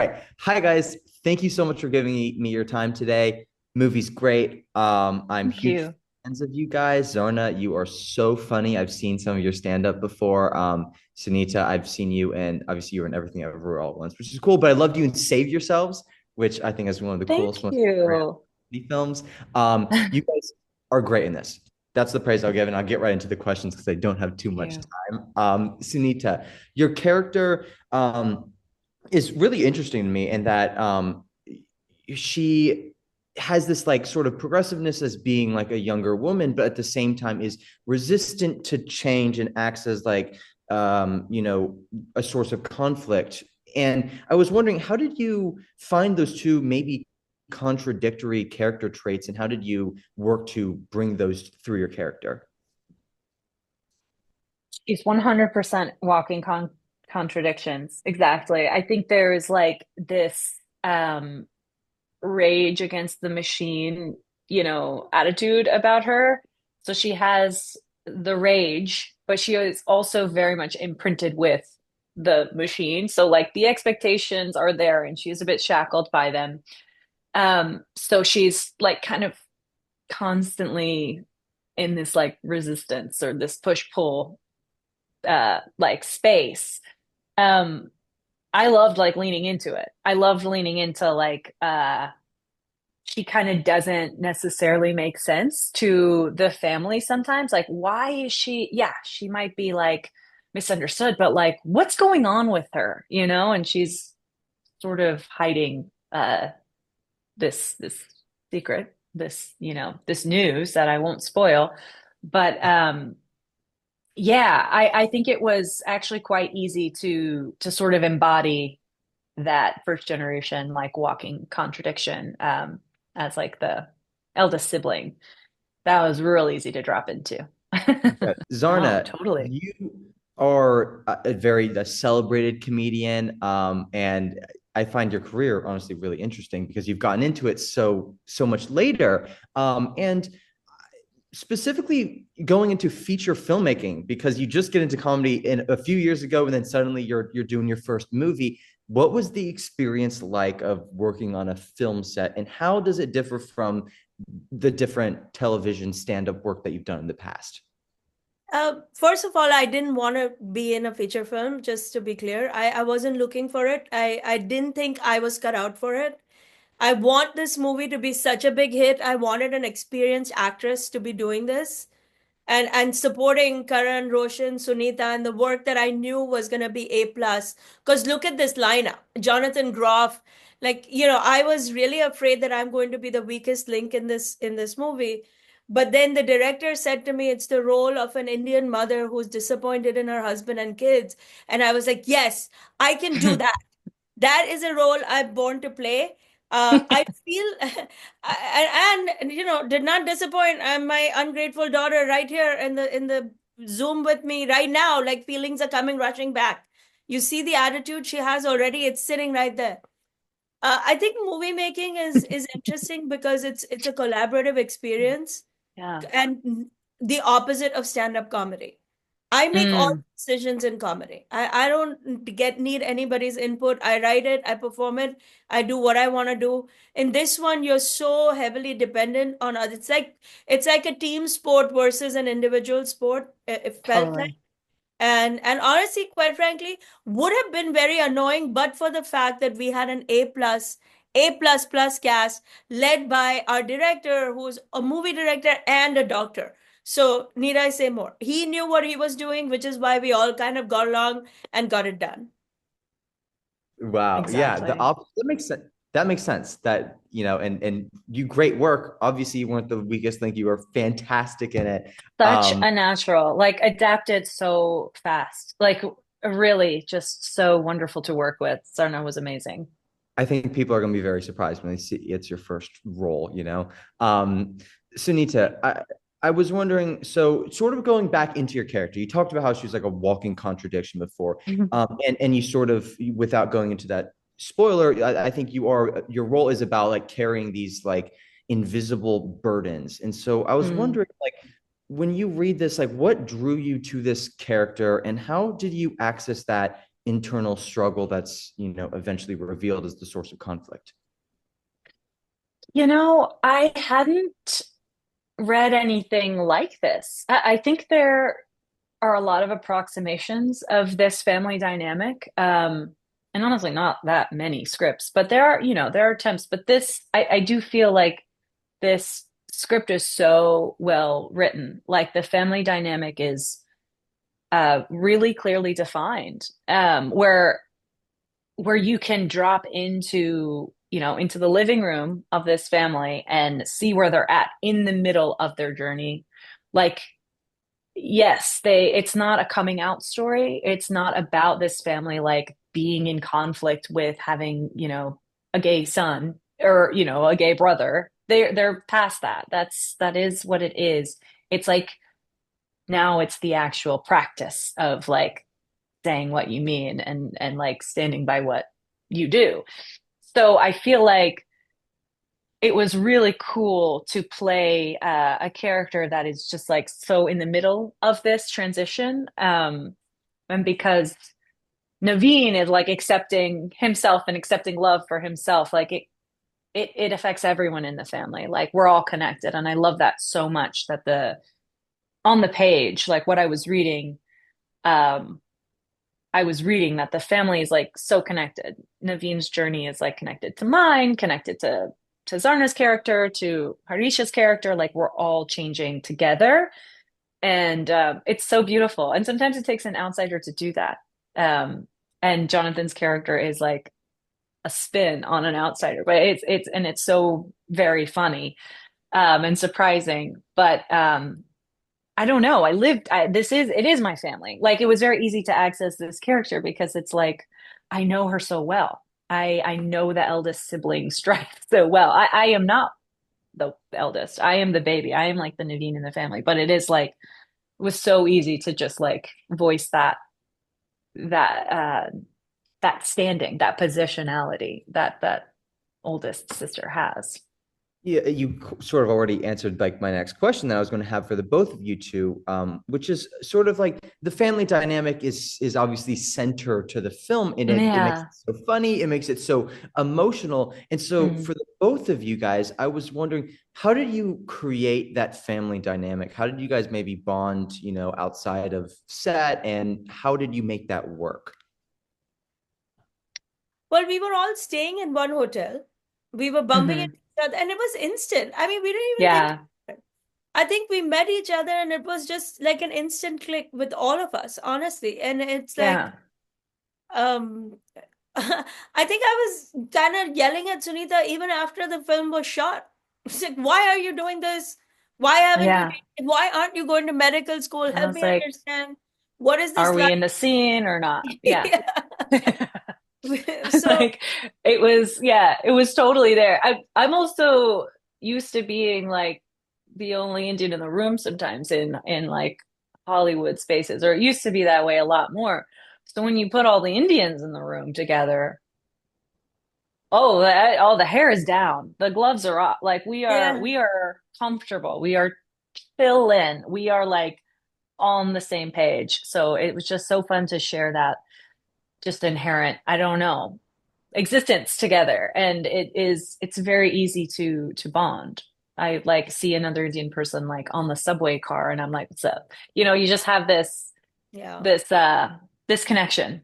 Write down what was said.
right. Hi, guys. Thank you so much for giving me your time today. Movie's great. I'm Thank huge you. fans of you guys. Zarna, you are so funny. I've seen some of your stand-up before. Sunita, I've seen you, and obviously you were in Everything Everywhere All at Once, which is cool. But I loved you in Save Yourselves, which I think is one of the coolest, Thank most you. films. You guys are great in this. That's the praise I'll give, and I'll get right into the questions because I don't have too Thank much you. time. Sunita, your character. Is really interesting to me in that she has this like sort of progressiveness as being like a younger woman, but at the same time is resistant to change and acts as like you know, a source of conflict. And I was wondering, how did you find those two maybe contradictory character traits, and how did you work to bring those through your character? She's 100% walking contradictions. Exactly. I think there's like this rage against the machine, attitude about her. So she has the rage, but she is also very much imprinted with the machine. So like the expectations are there and she's a bit shackled by them. So she's like kind of constantly in this like resistance or this push-pull like space. Um I loved like leaning into it. I loved leaning into like she kind of doesn't necessarily make sense to the family sometimes. Like, why is she? Yeah, she might be like misunderstood, but like, what's going on with her? And she's sort of hiding this secret, this news that I won't spoil. But yeah, I think it was actually quite easy to sort of embody that first generation like walking contradiction as like the eldest sibling. That was real easy to drop into. Yeah. No, Zarna, totally. you are a very celebrated comedian, and I find your career honestly really interesting because you've gotten into it so much later, and specifically going into feature filmmaking because you just get into comedy in a few years ago, and then suddenly you're doing your first movie. What was the experience like of working on a film set, and how does it differ from the different television stand-up work that you've done in the past? First of all, I didn't want to be in a feature film, just to be clear. I wasn't looking for it. I didn't think I was cut out for it. I want this movie to be such a big hit. I wanted an experienced actress to be doing this and supporting Karan, Roshan, Sunita, and the work that I knew was gonna be A plus. Because look at this lineup. Jonathan Groff, like, I was really afraid that I'm going to be the weakest link in this movie. But then the director said to me, it's the role of an Indian mother who's disappointed in her husband and kids. And I was like, yes, I can do that. That is a role I'm born to play. I feel, and did not disappoint. My ungrateful daughter right here in the Zoom with me right now. Like feelings are coming rushing back. You see the attitude she has already. It's sitting right there. I think movie making is interesting because it's a collaborative experience Yeah. and the opposite of stand-up comedy. I make all Mm. decisions in comedy. I don't need anybody's input. I write it, I perform it, I do what I want to do. In this one, you're so heavily dependent on others. It's like a team sport versus an individual sport. It felt like. Totally. And honestly, quite frankly, would have been very annoying, but for the fact that we had an A plus plus cast led by our director, who's a movie director and a doctor. So need I say more? He knew what he was doing, which is why we all kind of got along and got it done. Wow. Yeah, the Exactly. op that makes sense. That makes sense. That, and you great work. Obviously, you weren't the weakest link. You were fantastic in it. Such Um, a natural, like adapted so fast. Like really just so wonderful to work with. Sarna was amazing. I think people are going to be very surprised when they see it's your first role. Sunita, I was wondering, so sort of going back into your character, you talked about how she was like a walking contradiction before. And you sort of, without going into that spoiler, I think your role is about like carrying these like invisible burdens. And so I was Mm. wondering, like, when you read this, like what drew you to this character and how did you access that internal struggle that's, eventually revealed as the source of conflict? I hadn't read anything like this. I think there are a lot of approximations of this family dynamic. And honestly, not that many scripts, but there are attempts. But I do feel like this script is so well written. Like the family dynamic is really clearly defined, where you can drop into the living room of this family and see where they're at in the middle of their journey. Like, yes, it's not a coming out story. It's not about this family like being in conflict with having, a gay son or, a gay brother. They're past that. That is what it is. It's like now it's the actual practice of like saying what you mean and like standing by what you do. So I feel like it was really cool to play a character that is just like so in the middle of this transition. And because Naveen is like accepting himself and accepting love for himself, like it affects everyone in the family. Like we're all connected. And I love that so much that on the page, like what I was reading that the family is like so connected. Naveen's journey is like connected to mine, connected to Zarna's character, to Harisha's character. Like we're all changing together, and it's so beautiful. And sometimes it takes an outsider to do that. And Jonathan's character is like a spin on an outsider, but it's so very funny and surprising. But I don't know. It is my family. Like it was very easy to access this character because it's like, I know her so well. I know the eldest sibling strife so well. I am not the eldest. I am the baby. I am like the Naveen in the family, but it is like, it was so easy to just like voice that, that standing, that positionality that oldest sister has. Yeah, you sort of already answered like my next question that I was going to have for the both of you two, which is sort of like the family dynamic is obviously center to the film, and it makes it Yeah. so funny, it makes it so emotional, and so Mm. for the both of you guys, I was wondering, how did you create that family dynamic? How did you guys maybe bond, outside of set, and how did you make that work? Well, we were all staying in one hotel. We were bumping into Hmm. each other, and it was instant. I mean, we didn't even think. Yeah. I think we met each other, and it was just like an instant click with all of us, honestly. And it's like, Yeah. um, I think I was kind of yelling at Sunita even after the film was shot. It's like, why are you doing this? Yeah. Why aren't you going to medical school? I Help was me like, understand. What is are this we like? in the scene or not? Yeah. Yeah. So, Like it was totally there. I'm also used to being like the only Indian in the room sometimes in like Hollywood spaces, or it used to be that way a lot more. So when you put all the Indians in the room together, all the hair is down, the gloves are off. Like yeah. we are comfortable. We are chilling. We are like on the same page. So it was just so fun to share that just inherent, I don't know, existence together. And it's very easy to bond. I like see another Indian person like on the subway car and I'm like, what's up? You just have Yeah. this this connection.